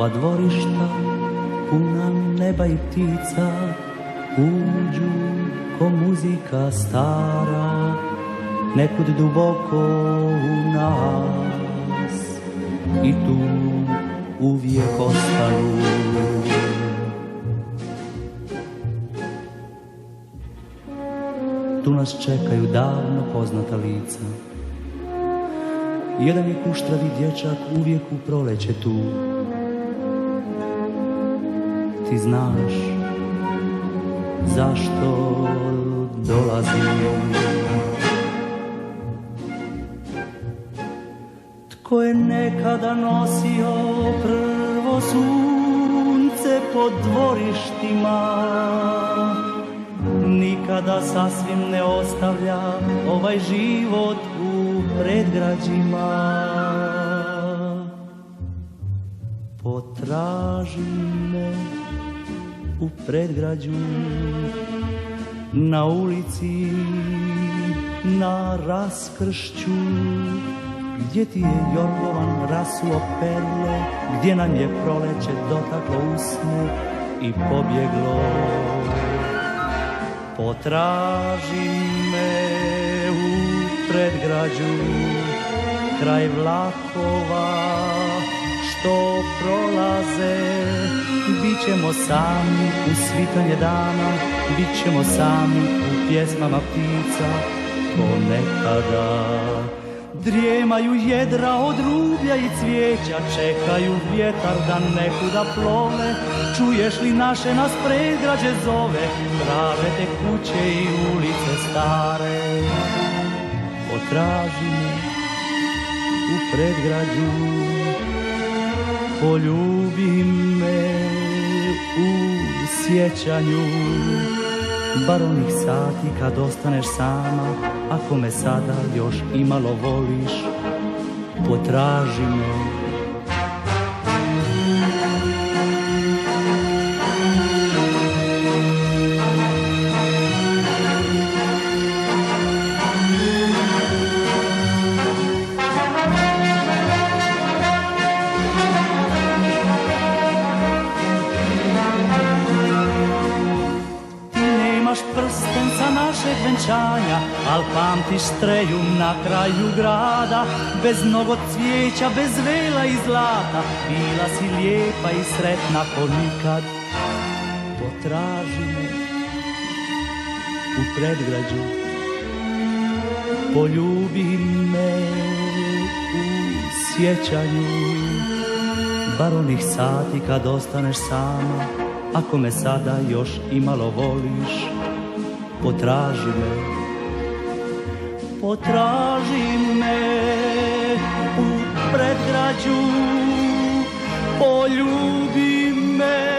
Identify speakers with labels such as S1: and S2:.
S1: ova dvorišta puna neba i ptica uđu ko muzika stara, nekud duboko u nas i tu uvijek ostanu. Tu nas čekaju davno poznata lica. Jedan je kuštravi dječak uvijek u proleće tu. Ti znaš zašto dolazim. Tko je nekada nosio prvo sunce pod dvorištima, nikada sasvim ne ostavlja ovaj život u predgrađima. Potraži me u predgrađu, na ulici, na raskršću, gdje ti je Jorgovan rasuo perle, gdje nam je proleće dotaklo usne i pobjeglo. Potraži me u predgrađu, kraj vlakova što prolaze. Bićemo sami u svitanje dana, bićemo sami u pjesmama ptica ko nekada. Drijemaju jedra od rublja i cvijeća, čekaju vjetar da nekuda plove. Čuješ li naše nas predgrađe zove, prave te kuće i ulice stare. Potraži me u predgrađu, poljubi me u sjećanju, bar onih sati kad ostaneš sama. Ako me sada još imalo voliš, potraži me. Prsten sa našeg venčanja, al pamtiš streju na kraju grada. Bez mnogo cvijeća, bez vela i zlata, bila si lijepa i sretna ko nikad. Potraži me u predgrađu, poljubi me u sjećanju, bar onih sati kad ostaneš sama. Ako me sada još imalo voliš, potraži me. Potraži me u predgrađu, poljubi me